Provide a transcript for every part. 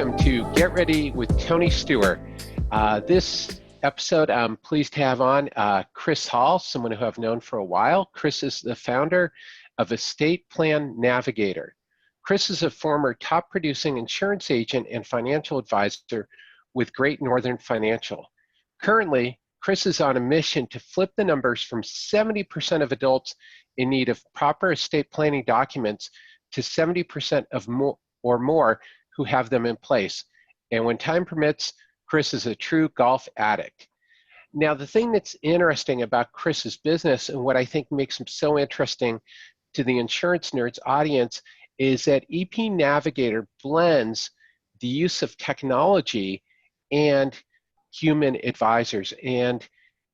welcome to Get Ready with Tony Steuer. This episode, I'm pleased to have on Chris Hall, someone who I've known for a while. Chris is the founder of Estate Plan Navigator. Chris is a former top producing insurance agent and financial advisor with Great Northern Financial. Currently, Chris is on a mission to flip the numbers from 70% of adults in need of proper estate planning documents to 70% of more who have them in place. And when time permits, Chris is a true golf addict. Now, the thing that's interesting about Chris's business and what I think makes him so interesting to the insurance nerds audience is that EP Navigator blends the use of technology and human advisors. And,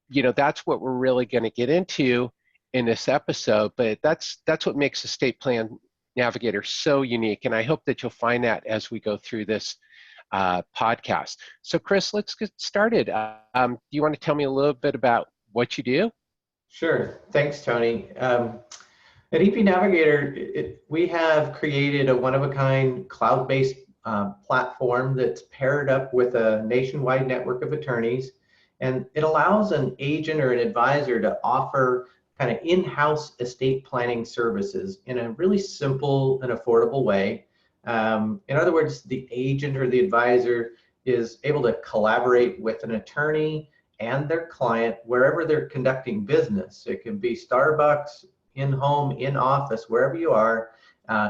you know, that's what we're really going to get into in this episode, but that's what makes Estate Plan Navigator so unique, and I hope that you'll find that as we go through this podcast. So Chris, let's get started. Do you want to tell me a little bit about what you do? Sure. Thanks, Tony. At EP Navigator, we have created a one-of-a-kind cloud-based platform that's paired up with a nationwide network of attorneys, and it allows an agent or an advisor to offer kind of in-house estate planning services in a really simple and affordable way. In other words, the agent or the advisor is able to collaborate with an attorney and their client wherever they're conducting business. It can be Starbucks, in home, in office, wherever you are.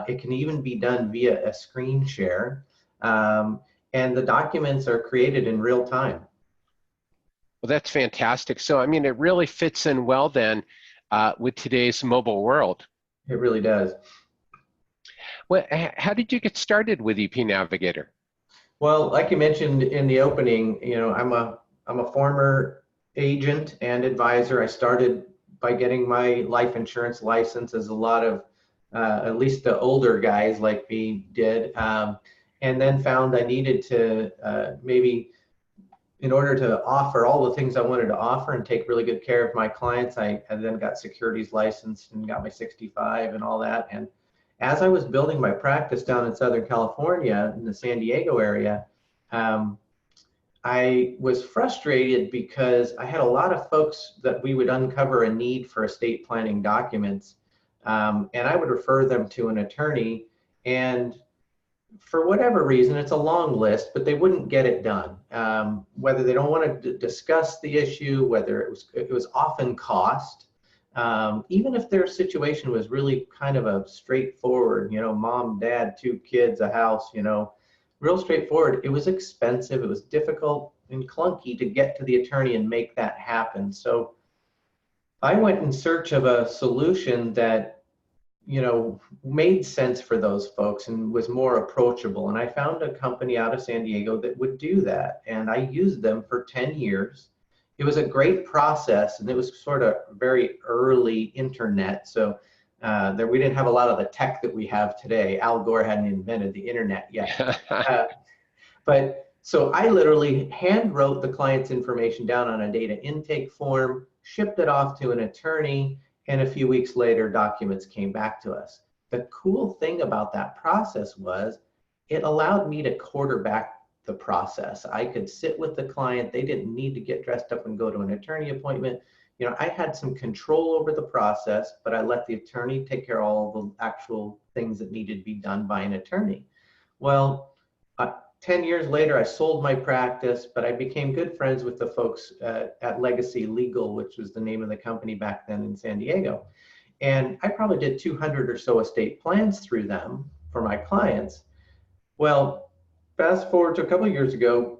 It can even be done via a screen share. And the documents are created in real time. Well, that's fantastic. So, I mean, it really fits in well then with today's mobile world. It really does. Well, how did you get started with EP Navigator? Well, like you mentioned in the opening, you know, I'm a former agent and advisor. I started by getting my life insurance license, as a lot of at least the older guys like me did, and then found I needed to maybe, in order to offer all the things I wanted to offer and take really good care of my clients, I then got securities licensed and got my 65 and all that. And as I was building my practice down in Southern California, in the San Diego area, I was frustrated because I had a lot of folks that we would uncover a need for estate planning documents, and I would refer them to an attorney, and for whatever reason, it's a long list, but they wouldn't get it done. Whether they don't want to discuss the issue, whether it was often cost, even if their situation was really kind of a straightforward, you know, mom, dad, 2 kids, a house, you know, real straightforward. It was expensive. It was difficult and clunky to get to the attorney and make that happen. So I went in search of a solution that, you know, made sense for those folks and was more approachable. And I found a company out of San Diego that would do that. And I used them for 10 years. It was a great process, and it was sort of very early internet. So we didn't have a lot of the tech that we have today. Al Gore hadn't invented the internet yet. But so I literally hand wrote the client's information down on a data intake form, shipped it off to an attorney, and a few weeks later, documents came back to us. The cool thing about that process was it allowed me to quarterback the process. I could sit with the client. They didn't need to get dressed up and go to an attorney appointment. You know, I had some control over the process, but I let the attorney take care of all the actual things that needed to be done by an attorney. Well, 10 years later, I sold my practice, but I became good friends with the folks at Legacy Legal, which was the name of the company back then in San Diego. And I probably did 200 or so estate plans through them for my clients. Well, fast forward to a couple of years ago,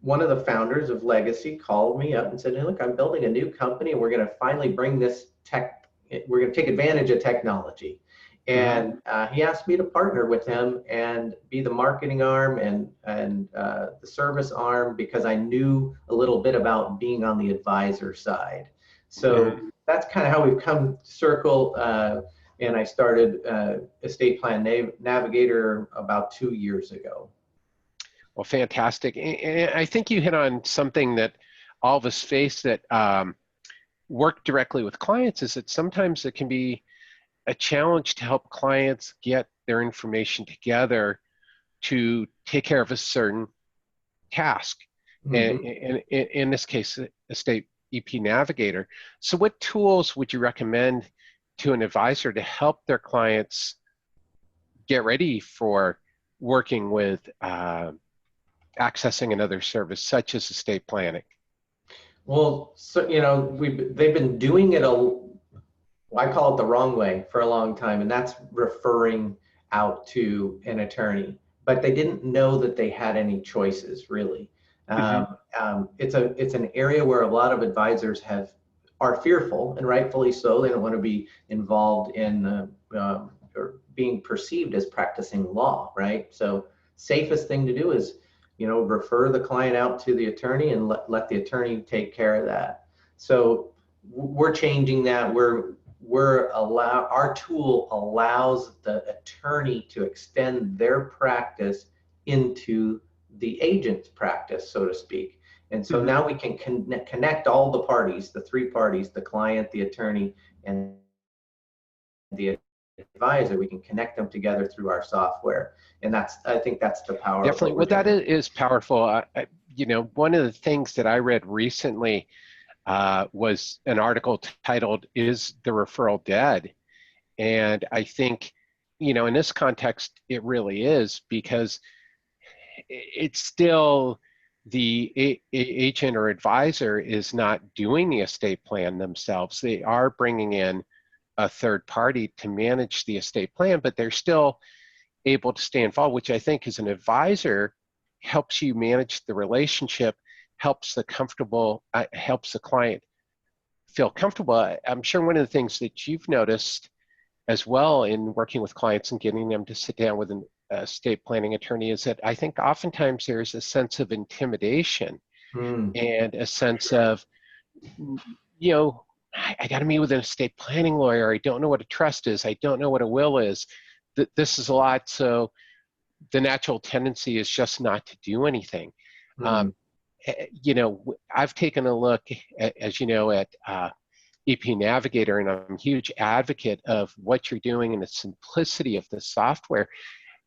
one of the founders of Legacy called me up and said, hey, look, I'm building a new company, and we're going to finally bring this tech, we're going to take advantage of technology. And he asked me to partner with him and be the marketing arm and the service arm, because I knew a little bit about being on the advisor side. So that's kind of how we've come circle. And I started Estate Plan Navigator about 2 years ago. Well, fantastic. And I think you hit on something that all of us face that work directly with clients, is that sometimes it can be a challenge to help clients get their information together to take care of a certain task. And Mhm. in this case, Estate EP Navigator. So what tools would you recommend to an advisor to help their clients get ready for working with accessing another service such as estate planning? Well, so, they've been doing it I call it the wrong way for a long time, and that's referring out to an attorney. But they didn't know that they had any choices, really. Hmm. It's an area where a lot of advisors are fearful, and rightfully so. They don't want to be involved in or being perceived as practicing law, right? So safest thing to do is, refer the client out to the attorney and let the attorney take care of that. So we're changing that. Our tool allows the attorney to extend their practice into the agent's practice, so to speak. And so Hmm. now we can connect all the parties, the three parties, the client, the attorney, and the advisor. We can connect them together through our software. And I think that's the power of Definitely. what we're Well, that doing. is powerful. One of the things that I read recently was an article titled, "Is the Referral Dead?" And I think, in this context, it really is, because it's still the agent or advisor is not doing the estate plan themselves. They are bringing in a third party to manage the estate plan, but they're still able to stay involved, which I think as an advisor helps you manage the relationship, helps helps the client feel comfortable. I'm sure one of the things that you've noticed as well in working with clients and getting them to sit down with an estate planning attorney is that I think oftentimes there's a sense of intimidation Mm, and a sense of, you know, I got to meet with an estate planning lawyer. I don't know what a trust is. I don't know what a will is. This is a lot. So the natural tendency is just not to do anything. Um, mm. I've taken a look, as you know, at EP Navigator, and I'm a huge advocate of what you're doing and the simplicity of the software.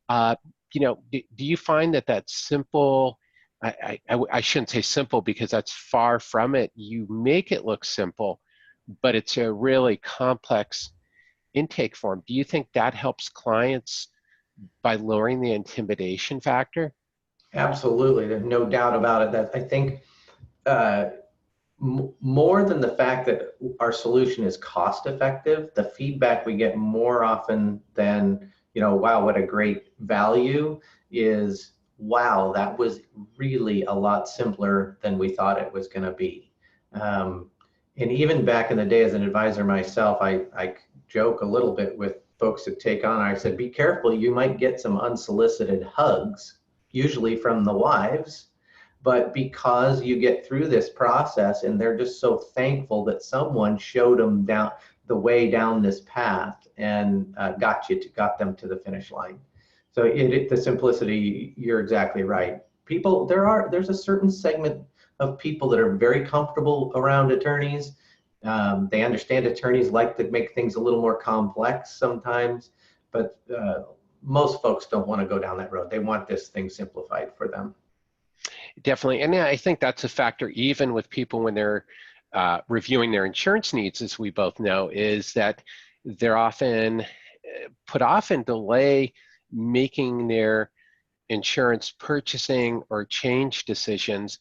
Uh, do you find that simple? I shouldn't say simple because that's far from it. You make it look simple, but it's a really complex intake form. Do you think that helps clients by lowering the intimidation factor? Absolutely. There's no doubt about it. That I think uh, more than the fact that our solution is cost effective, the feedback we get more often than, wow, what a great value is, wow, that was really a lot simpler than we thought it was going to be. Um, and even back in the day as an advisor myself, I joke a little bit with folks that take on. I said, be careful, you might get some unsolicited hugs, usually from the wives, but because you get through this process and they're just so thankful that someone showed them down the way down this path and got them to the finish line. So the simplicity, you're exactly right. There's a certain segment of people that are very comfortable around attorneys. They understand attorneys like to make things a little more complex sometimes, but most folks don't want to go down that road. They want this thing simplified for them. Definitely. And yeah, I think that's a factor even with people when they're reviewing their insurance needs, as we both know, is that they're often put off and delay making their insurance purchasing or change decisions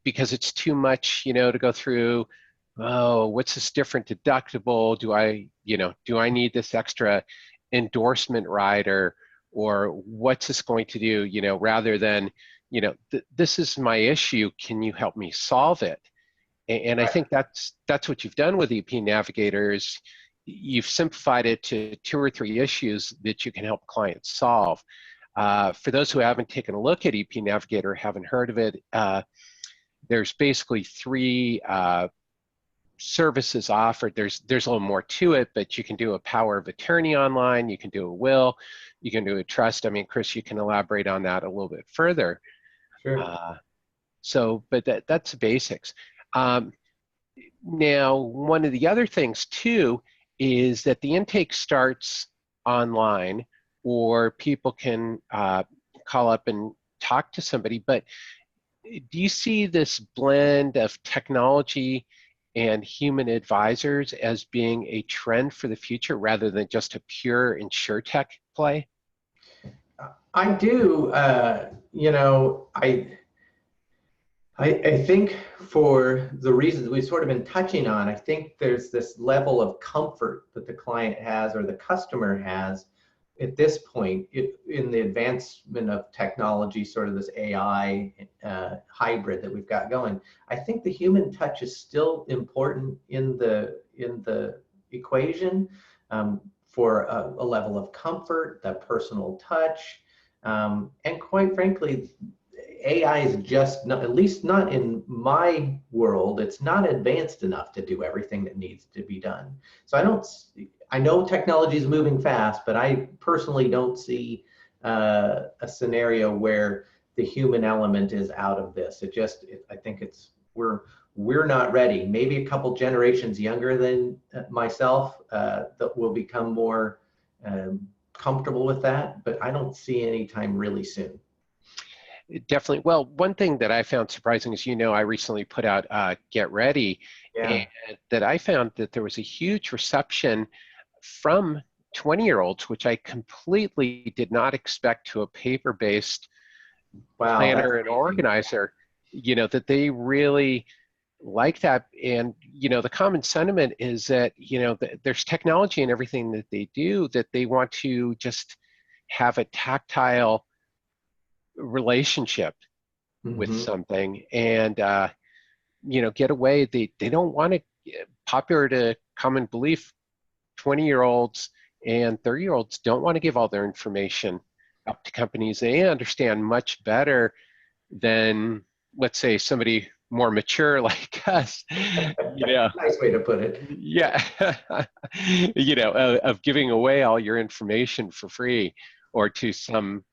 because it's too much, to go through. Oh, what's this different deductible? Do I need this extra endorsement rider, or what's this going to do? Rather than, this is my issue. Can you help me solve it? And I think that's what you've done with EP Navigators. You've simplified it to 2 or 3 issues that you can help clients solve. For those who haven't taken a look at EP Navigator, haven't heard of it, there's basically 3 services offered. There's a little more to it, but you can do a power of attorney online, you can do a will, you can do a trust. I mean, Chris, you can elaborate on that a little bit further. Sure. Uh, but that's the basics. Um, Now, one of the other things too is that the intake starts online, or people can call up and talk to somebody. But do you see this blend of technology and human advisors as being a trend for the future rather than just a pure insurtech play? I do. I think for the reasons we've sort of been touching on, I think there's this level of comfort that the client has or the customer has at this point in the advancement of technology, sort of this AI hybrid that we've got going. I think the human touch is still important in the equation, for a level of comfort, that personal touch, and quite frankly, AI is just not, at least not in my world, it's not advanced enough to do everything that needs to be done. So I know technology is moving fast, but I personally don't see a scenario where the human element is out of this. I think we're not ready. Maybe a couple generations younger than myself that will become more comfortable with that, but I don't see any time really soon. Definitely. Well, one thing that I found surprising is, I recently put out Get Ready, Yeah. and that I found that there was a huge reception from 20-year-olds, which I completely did not expect to a paper-based Wow, that's planner and amazing. organizer, that they really like that. And, the common sentiment is that, there's technology in everything that they do, that they want to just have a tactile relationship with Hmm. something and get away. They don't want to, popular to common belief, 20-year-olds and 30-year-olds don't want to give all their information up to companies. They understand much better than, let's say, somebody more mature like us, Nice way to put it. yeah, of giving away all your information for free or to some,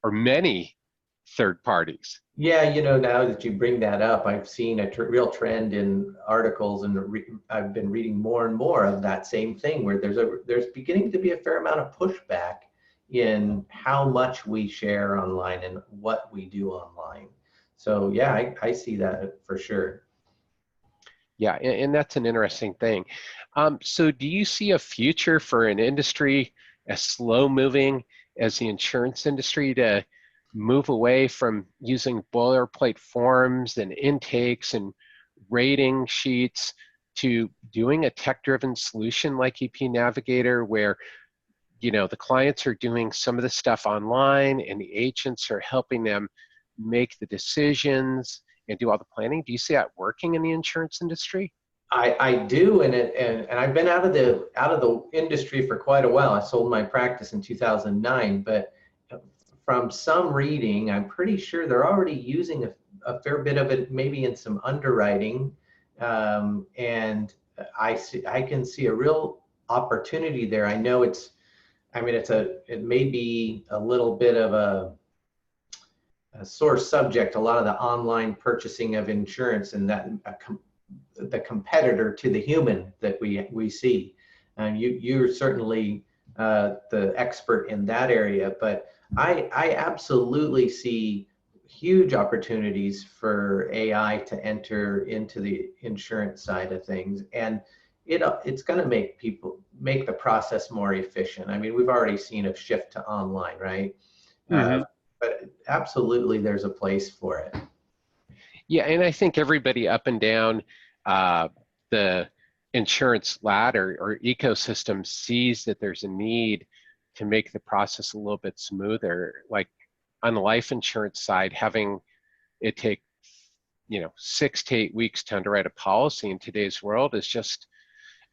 or many third parties. Yeah, now that you bring that up, I've seen a real trend in articles, and I've been reading more and more of that same thing, where there's beginning to be a fair amount of pushback in how much we share online and what we do online. So yeah, I see that for sure. Yeah, and that's an interesting thing. So do you see a future for an industry as slow moving as the insurance industry to move away from using boilerplate forms and intakes and rating sheets to doing a tech-driven solution like EP Navigator where, the clients are doing some of the stuff online and the agents are helping them make the decisions and do all the planning? Do you see that working in the insurance industry? I do, and I've been out of the industry for quite a while. I sold my practice in 2009, but from some reading, I'm pretty sure they're already using a fair bit of it, maybe in some underwriting, and I can see a real opportunity there. I know it may be a little bit of a sore subject, a lot of the online purchasing of insurance, and that the competitor to the human that we see. And you're certainly the expert in that area, but I absolutely see huge opportunities for AI to enter into the insurance side of things, and it's going to make the process more efficient. I mean, we've already seen a shift to online, right? Uh, Hmm. but absolutely, there's a place for it. Yeah, and I think everybody up and down uh, the insurance ladder or ecosystem sees that there's a need to make the process a little bit smoother. Like on the life insurance side, having it take 6 to 8 weeks to underwrite a policy in today's world is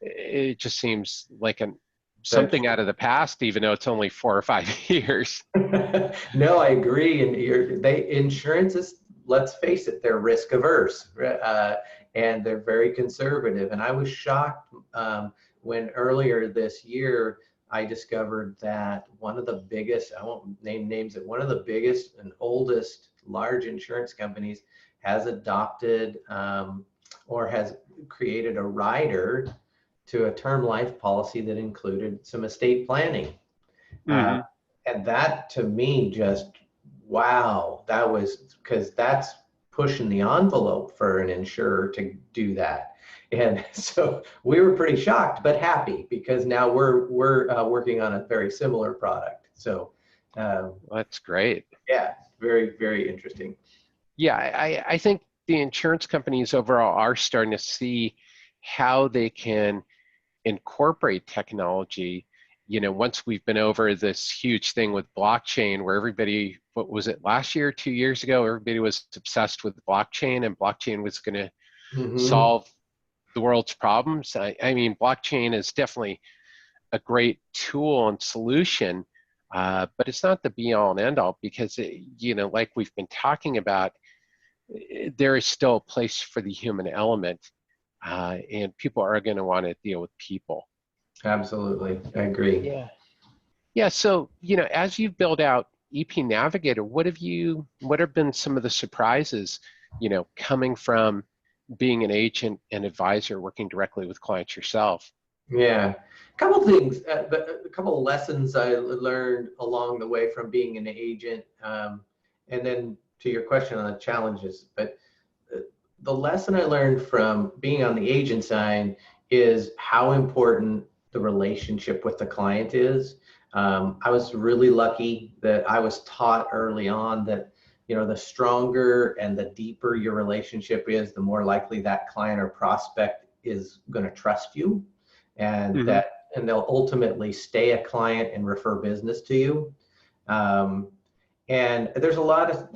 it just seems like That's something out of the past, even though it's only 4 or 5 years. No, I agree. And insurance is, let's face it, they're risk averse, and they're very conservative. And I was shocked when earlier this year I discovered that one of the biggest, I won't name names, but one of the biggest and oldest large insurance companies has adopted or has created a rider to a term life policy that included some estate planning. Uh, Hmm. and that to me just wow, that was, because that's pushing the envelope for an insurer to do that. And so we were pretty shocked, but happy, because now we're working on a very similar product. So That's great. yeah, very, very interesting. Yeah, I think the insurance companies overall are starting to see how they can incorporate technology. Once we've been over this huge thing with blockchain where everybody, what was it, last year, 2 years ago, everybody was obsessed with blockchain and blockchain was going to Hmm. solve the world's problems. I mean, blockchain is definitely a great tool and solution, but it's not the be all and end all because, like we've been talking about, there is still a place for the human element, and people are going to want to deal with people. Absolutely, I agree. Yeah. Yeah. So, as you build out EP Navigator, what have been some of the surprises, coming from being an agent and advisor working directly with clients yourself? Yeah, a couple things, a couple of lessons I learned along the way from being an agent, and then to your question on the challenges. But uh, the lesson I learned from being on the agent side is how important the relationship with the client is. I was really lucky that I was taught early on that, the stronger and the deeper your relationship is, the more likely that client or prospect is going to trust you, and Hmm. they'll ultimately stay a client and refer business to you. Um, and there's a lot of,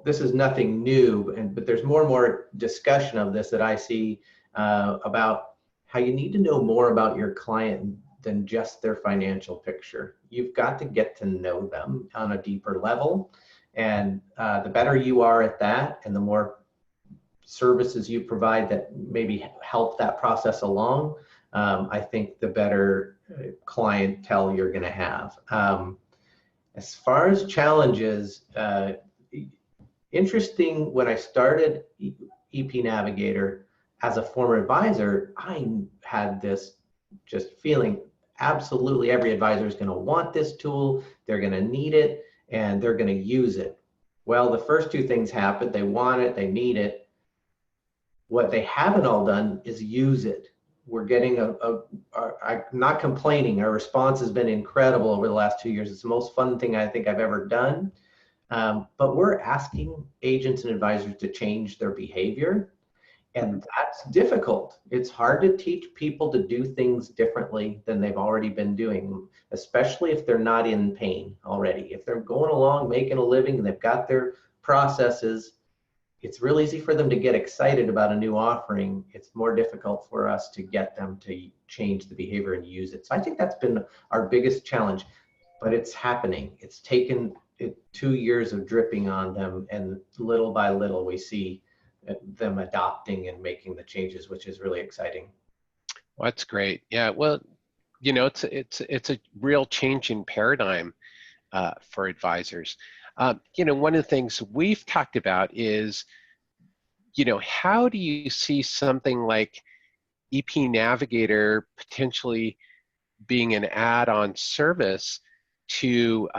this is nothing new, but there's more and more discussion of this that I see, about how you need to know more about your client than just their financial picture. You've got to get to know them on a deeper level. And the better you are at that, and the more services you provide that maybe help that process along, I think the better clientele you're going to have. As far as challenges, interesting, when I started EP Navigator as a former advisor, I had this just feeling absolutely every advisor is going to want this tool, they're going to need it, and they're going to use it. Well, the first two things happened. They want it, they need it. What they haven't all done is use it. We're getting I'm not complaining. Our response has been incredible over the last 2 years. It's the most fun thing I think I've ever done. But we're asking agents and advisors to change their behavior, Hmm. and that's difficult. It's hard to teach people to do things differently than they've already been doing, especially if they're not in pain already. If they're going along, making a living, and they've got their processes, it's real easy for them to get excited about a new offering. It's more difficult for us to get them to change the behavior and use it. So I think that's been our biggest challenge, but it's happening. It's taken 2 years of dripping on them, and little by little we see them adopting and making the changes, which is really exciting. Well, that's great. Yeah. Well, it's a real change in paradigm, for advisors. One of the things we've talked about is, how do you see something like EP Navigator potentially being an add-on service to,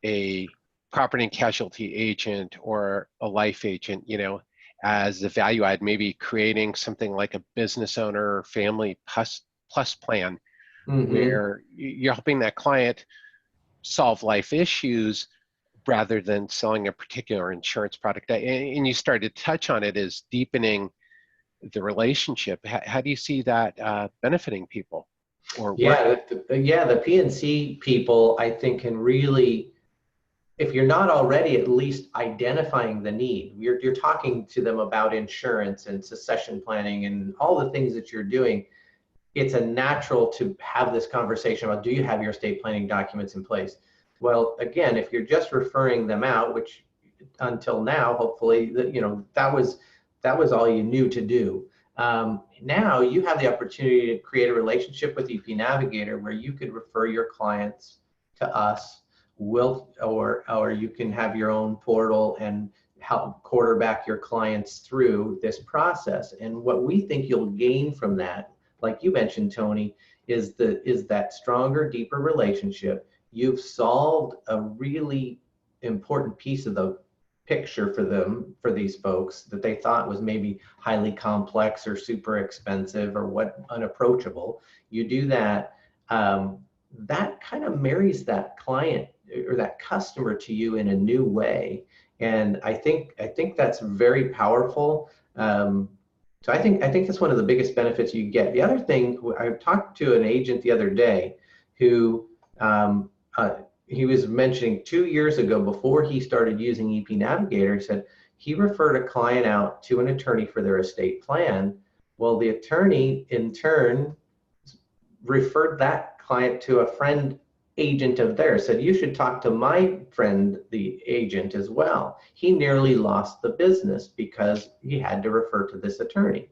a property and casualty agent or a life agent, as the value add, maybe creating something like a business owner or family plus plan Mm-hmm. where you're helping that client solve life issues rather than selling a particular insurance product. And you started to touch on it as deepening the relationship. How do you see that benefiting people or working? Yeah, the PNC people, I think, can really, if you're not already at least identifying the need, you're talking to them about insurance and succession planning and all the things that you're doing. It's a natural to have this conversation about, do you have your estate planning documents in place? Well, again, if you're just referring them out, which until now, hopefully, that was all you knew to do. Now you have the opportunity to create a relationship with EP Navigator where you could refer your clients to us, or you can have your own portal and help quarterback your clients through this process. And what we think you'll gain from that, like you mentioned, Tony, is that stronger, deeper relationship. you've solved a really important piece of the picture for them, for these folks that they thought was maybe highly complex or super expensive or what unapproachable. You do that, that kind of marries that client or that customer to you in a new way. And I think that's very powerful. So I think that's one of the biggest benefits you get. The other thing, I talked to an agent the other day who he was mentioning 2 years ago, before he started using EP Navigator, he said he referred a client out to an attorney for their estate plan. Well, the attorney in turn referred that client to a friend agent of theirs, said, you should talk to my friend, the agent, as well. He nearly lost the business because he had to refer to this attorney.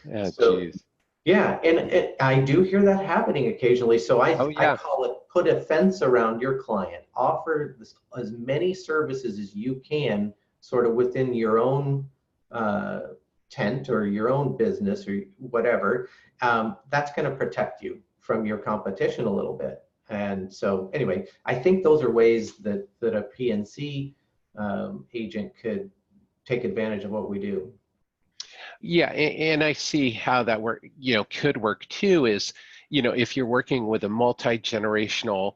Yeah, So geez. yeah, and I do hear that happening occasionally. So Oh, I yeah. call it put a fence around your client. Offer this, as many services as you can, sort of within your own tent or your own business or whatever. That's going to protect you from your competition a little bit. And so anyway, I think those are ways that a PNC agent could take advantage of what we do. Yeah, and I see how that work, could work too, is, if you're working with a multi-generational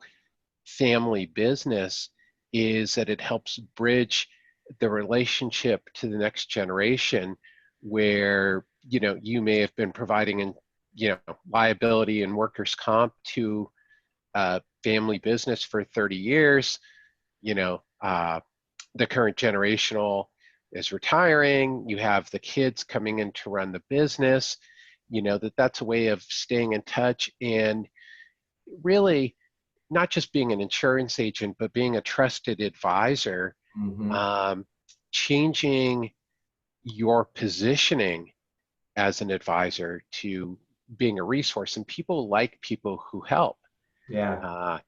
family business, is that it helps bridge the relationship to the next generation, where, you may have been providing liability and workers' comp to a family business for 30 years. The current generational is retiring, you have the kids coming in to run the business, that's a way of staying in touch, and really not just being an insurance agent, but being a trusted advisor, Mm-hmm. Changing your positioning as an advisor to being a resource. And people like people who help, Yeah.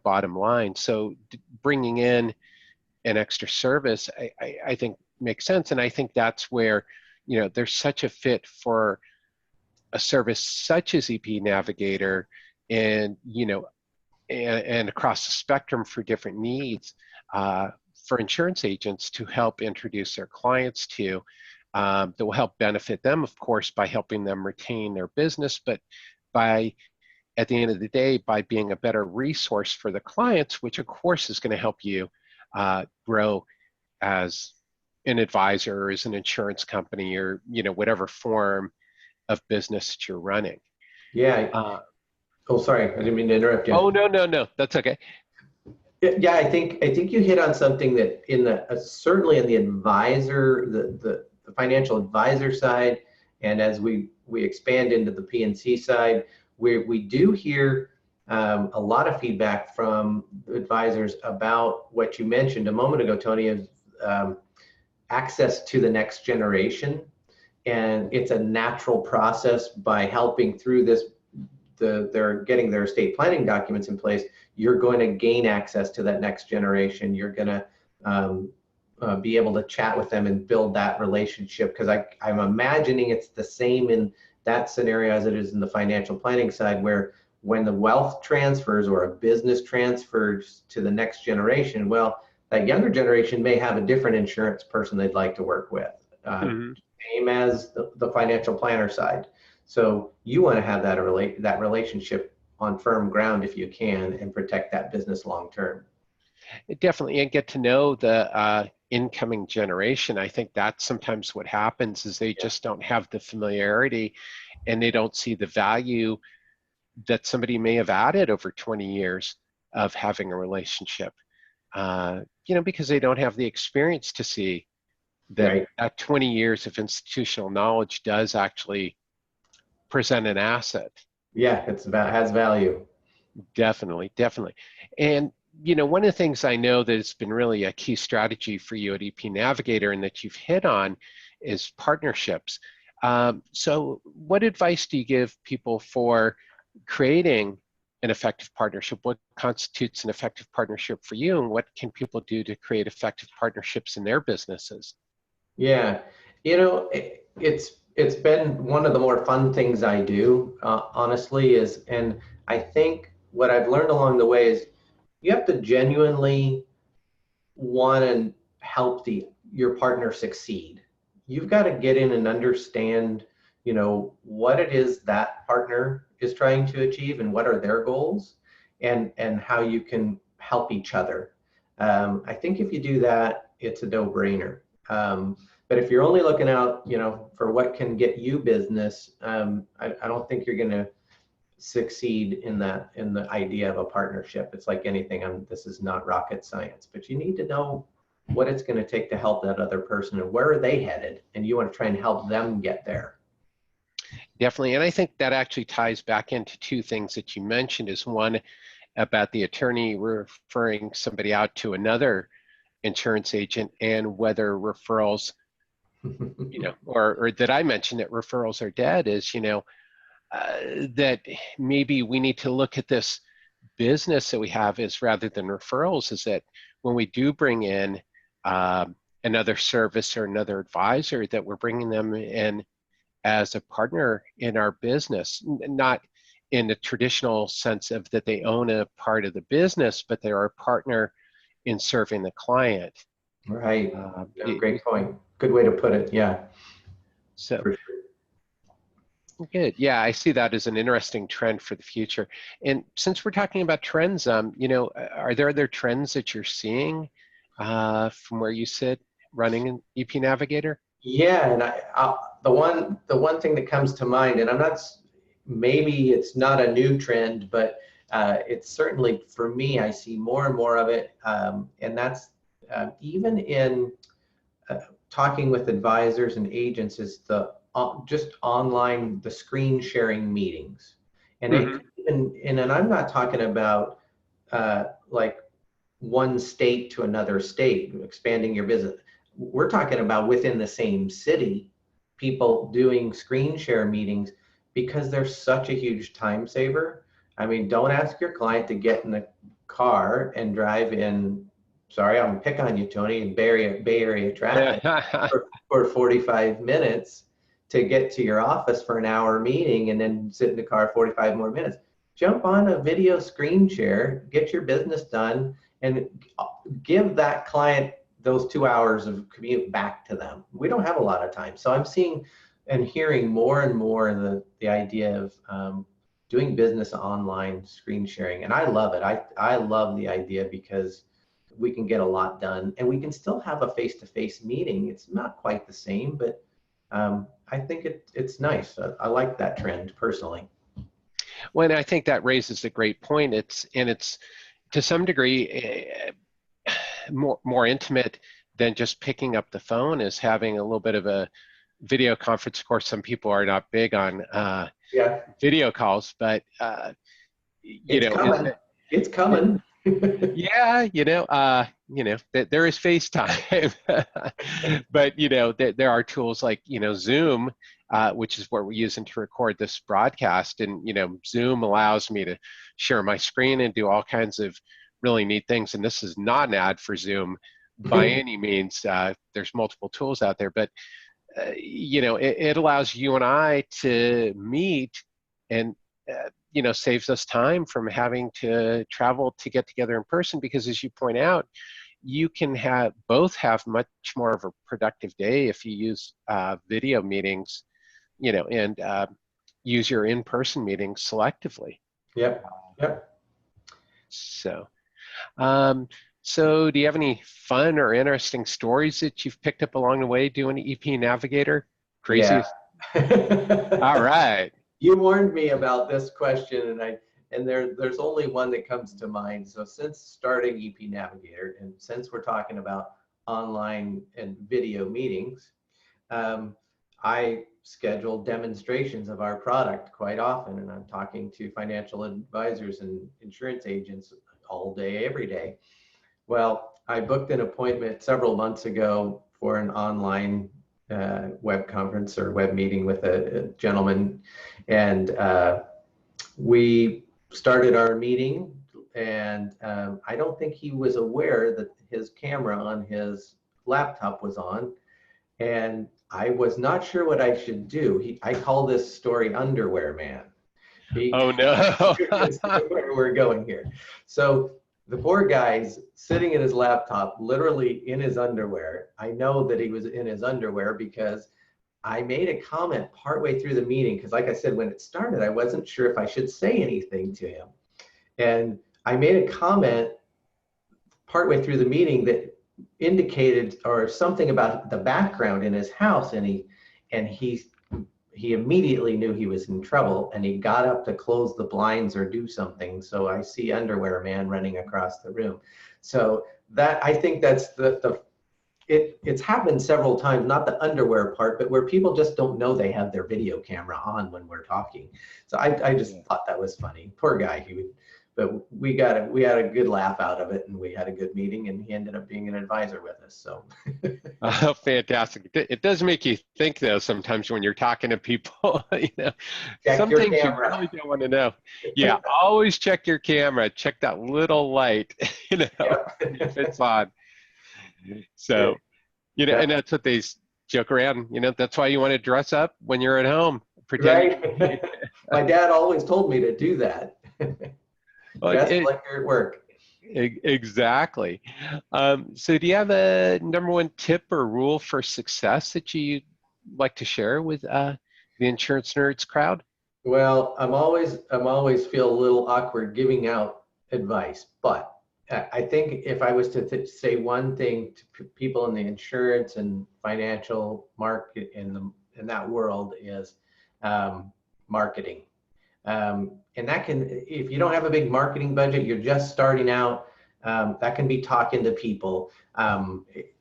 bottom line. So bringing in an extra service, I think makes sense. And I think that's where, there's such a fit for a service such as EP Navigator, and, and across the spectrum for different needs, for insurance agents to help introduce their clients to, that will help benefit them, of course, by helping them retain their business, but by, at the end of the day, by being a better resource for the clients, which of course is going to help you grow as an advisor or as an insurance company, or whatever form of business that you're running. Yeah. Oh, sorry, I didn't mean to interrupt you. Oh, no, that's okay. Yeah, I think you hit on something that in the certainly in the advisor, the financial advisor side, and as we expand into the PNC side, we do hear a lot of feedback from advisors about what you mentioned a moment ago, Tony, is access to the next generation. And it's a natural process. By helping through this, they're getting their estate planning documents in place, you're going to gain access to that next generation. You're going to be able to chat with them and build that relationship, because I'm imagining it's the same in that scenario as it is in the financial planning side, where when the wealth transfers or a business transfers to the next generation, well, that younger generation may have a different insurance person they'd like to work with, same as the financial planner side. So you want to have that relationship on firm ground if you can, and protect that business long term. Definitely, and get to know the incoming generation. I think that's sometimes what happens, is they just don't have the familiarity, and they don't see the value that somebody may have added over 20 years of having a relationship, because they don't have the experience to see that Right. that 20 years of institutional knowledge does actually present an asset. Yeah, has value. Definitely. And, one of the things I know that has been really a key strategy for you at EP Navigator, and that you've hit on, is partnerships. So what advice do you give people for creating an effective partnership? What constitutes an effective partnership for you, and what can people do to create effective partnerships in their businesses? Yeah, it's been one of the more fun things I do, honestly, and I think what I've learned along the way is you have to genuinely want to help your partner succeed. You've got to get in and understand, what it is that partner is trying to achieve and what are their goals, and how you can help each other. I think if you do that, it's a no-brainer. But if you're only looking out, for what can get you business, I don't think you're going to succeed in the idea of a partnership. It's like anything. This is not rocket science, but you need to know what it's going to take to help that other person and where are they headed, and you want to try and help them get there. Definitely, and I think that actually ties back into two things that you mentioned. Is one about the attorney referring somebody out to another insurance agent, and whether referrals, or that I mentioned that referrals are dead, is, that maybe we need to look at this business that we have as, rather than referrals, is that when we do bring in another service or another advisor, that we're bringing them in as a partner in our business, not in the traditional sense of that they own a part of the business, but they're a partner in serving the client. Right. Great point. Good way to put it. Yeah. So for sure. Good. Yeah, I see that as an interesting trend for the future. And since we're talking about trends, are there other trends that you're seeing from where you sit running an EP Navigator? Yeah, and the one thing that comes to mind, and maybe it's not a new trend, but it's certainly, for me, I see more and more of it, and that's even in talking with advisors and agents, is just online, the screen sharing meetings. And and I'm not talking about like one state to another state, expanding your business. We're talking about within the same city, people doing screen share meetings, because they're such a huge time saver. I mean, don't ask your client to get in the car and drive in, sorry, I'm gonna pick on you, Tony, in Bay Area traffic for 45 minutes to get to your office for an hour meeting, and then sit in the car 45 more minutes. Jump on a video screen share, get your business done, and give that client those 2 hours of commute back to them. We don't have a lot of time. So I'm seeing and hearing more and more the idea of doing business online screen sharing. And I love it. I love the idea, because we can get a lot done, and we can still have a face-to-face meeting. It's not quite the same, but I think it's nice. I like that trend personally. Well, and I think that raises a great point. It's to some degree more intimate than just picking up the phone, is having a little bit of a video conference. Of course, some people are not big on video calls, but it's coming. Yeah, there is FaceTime, but there are tools like Zoom, which is what we're using to record this broadcast, and Zoom allows me to share my screen and do all kinds of really neat things. And this is not an ad for Zoom by any means. There's multiple tools out there, but it allows you and I to meet, and saves us time from having to travel to get together in person, because as you point out, you can both have much more of a productive day if you use video meetings, and use your in-person meetings selectively. Yep. So do you have any fun or interesting stories that you've picked up along the way doing EP Navigator? Crazy. Yeah. All right. You warned me about this question, and there's only one that comes to mind. So since starting EP Navigator, and since we're talking about online and video meetings, I schedule demonstrations of our product quite often, and I'm talking to financial advisors and insurance agents all day, every day. Well, I booked an appointment several months ago for an online web conference or web meeting with a gentleman, and we started our meeting, and I don't think he was aware that his camera on his laptop was on, and I was not sure what I should do. I call this story Underwear Man. Oh no. Where we're going here. So The poor guy's sitting at his laptop, literally in his underwear. I know that he was in his underwear because I made a comment partway through the meeting, because like I said, when it started, I wasn't sure if I should say anything to him. And I made a comment partway through the meeting that indicated or something about the background in his house, and he immediately knew he was in trouble, and he got up to close the blinds or do something. So I see underwear man running across the room. So that, I think that's it's happened several times, not the underwear part, but where people just don't know they have their video camera on when we're talking. So I just thought that was funny. Poor guy. But we had a good laugh out of it, and we had a good meeting, and he ended up being an advisor with us. So Oh, fantastic. It does make you think, though, sometimes when you're talking to people, check some your things you camera. really don't want to know. Yeah, always check your camera, check that little light, Yep. if it's on. So, and that's what they joke around, that's why you want to dress up when you're at home. Pretend. Right. My dad always told me to do that. Well, Dress like you're at work. exactly. So do you have a number one tip or rule for success that you'd like to share with the insurance nerds crowd? Well, I'm always feel a little awkward giving out advice, but I think if I was to say one thing to people in the insurance and financial market in that world is marketing. And that can, if you don't have a big marketing budget, you're just starting out, that can be talking to people.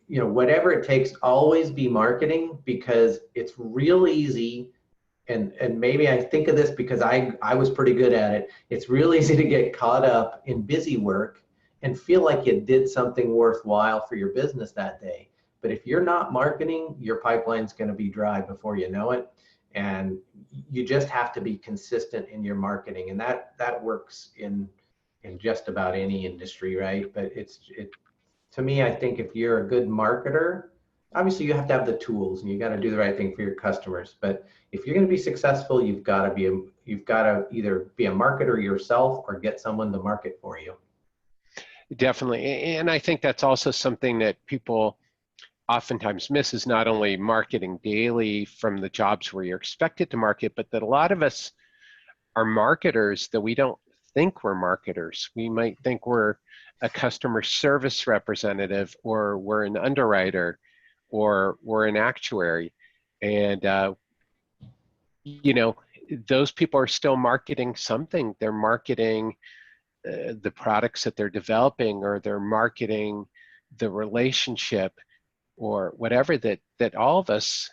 Whatever it takes, always be marketing, because it's real easy. And maybe I think of this because I was pretty good at it. It's real easy to get caught up in busy work and feel like you did something worthwhile for your business that day. But if you're not marketing, your pipeline's going to be dry before you know it. And you just have to be consistent in your marketing. And that works in just about any industry, right? But to me, I think if you're a good marketer, obviously you have to have the tools and you got to do the right thing for your customers. But if you're going to be successful, you've got to either be a marketer yourself or get someone to market for you. Definitely. And I think that's also something that people oftentimes miss, is not only marketing daily from the jobs where you're expected to market, but that a lot of us are marketers that we don't think we're marketers. We might think we're a customer service representative, or we're an underwriter, or we're an actuary. And, those people are still marketing something. They're marketing the products that they're developing, or they're marketing the relationship, or whatever that all of us,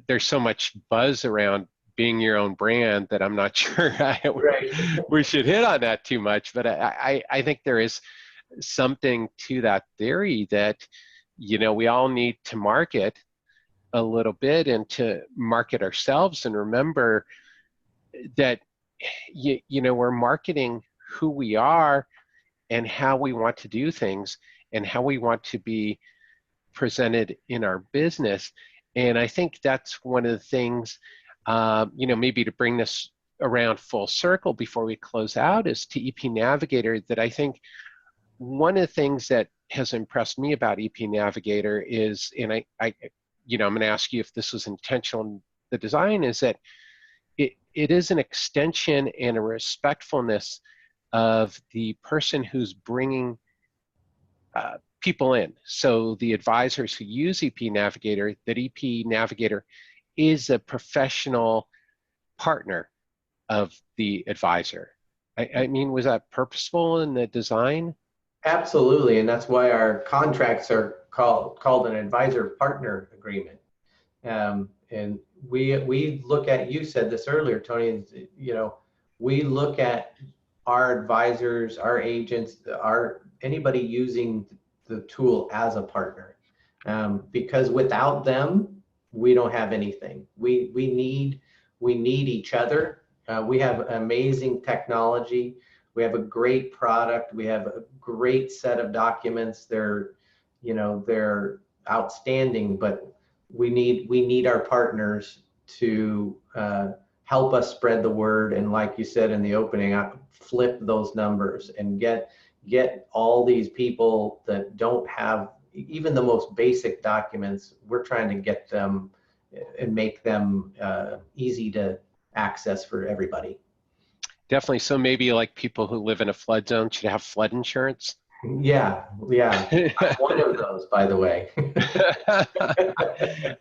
there's so much buzz around being your own brand that I'm not sure we should hit on that too much. But I think there is something to that theory that, we all need to market a little bit, and to market ourselves, and remember that, we're marketing who we are and how we want to do things and how we want to be presented in our business. And I think that's one of the things, maybe to bring this around full circle before we close out, is to EP Navigator, that I think one of the things that has impressed me about EP Navigator is, and I'm going to ask you if this was intentional in the design, is that it is an extension and a respectfulness of the person who's bringing people in. So the advisors who use EP Navigator, that EP Navigator is a professional partner of the advisor. I mean, was that purposeful in the design? Absolutely, and that's why our contracts are called an advisor partner agreement. And we look at, you said this earlier, Tony, we look at our advisors, our agents, anybody using the tool as a partner, because without them, we don't have anything. We need each other. We have amazing technology. We have a great product. We have a great set of documents. They're outstanding, but we need our partners to help us spread the word. And like you said in the opening, flip those numbers and get get all these people that don't have even the most basic documents. We're trying to get them and make them easy to access for everybody. Definitely. So maybe like people who live in a flood zone should have flood insurance. Yeah. I'm one of those, by the way.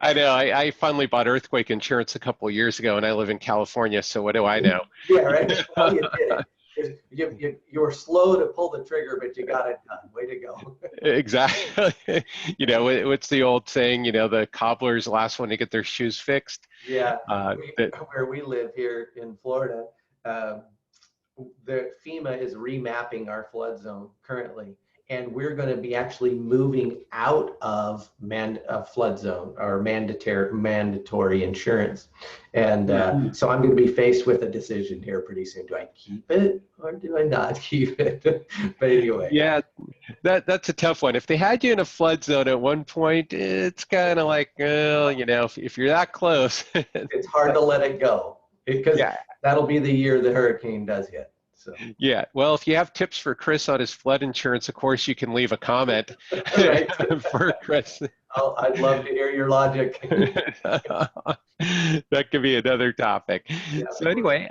I know. I finally bought earthquake insurance a couple of years ago, and I live in California, so what do I know? Yeah, right. Well, you did it. You were slow to pull the trigger, but you got it done. Way to go. Exactly. What's the old saying? The cobbler's the last one to get their shoes fixed. Yeah. Where we live here in Florida, the FEMA is remapping our flood zone currently, and we're going to be actually moving out of flood zone or mandatory insurance. And so I'm going to be faced with a decision here pretty soon. Do I keep it or do I not keep it? But anyway. Yeah, that's a tough one. If they had you in a flood zone at one point, it's kind of like, if you're that close. It's hard to let it go, because that'll be the year the hurricane does hit. So. Yeah, well, if you have tips for Chris on his flood insurance, of course, you can leave a comment for Chris. I'd love to hear your logic. That could be another topic. Yeah, so anyway,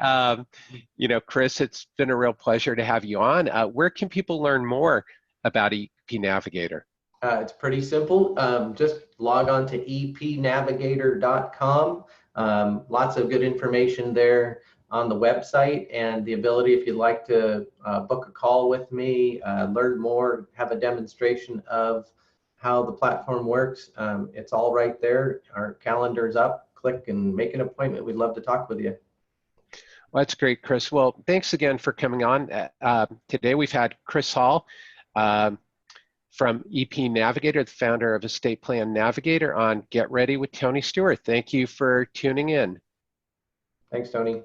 Chris, it's been a real pleasure to have you on. Where can people learn more about EP Navigator? It's pretty simple. Just log on to epnavigator.com. Lots of good information there on the website, and the ability, if you'd like to book a call with me, learn more, have a demonstration of how the platform works. It's all right there. Our calendar's up. Click and make an appointment. We'd love to talk with you. Well, that's great, Chris. Well, thanks again for coming on. Today we've had Chris Hall from EP Navigator, the founder of Estate Plan Navigator, on Get Ready with Tony Steuer. Thank you for tuning in. Thanks, Tony.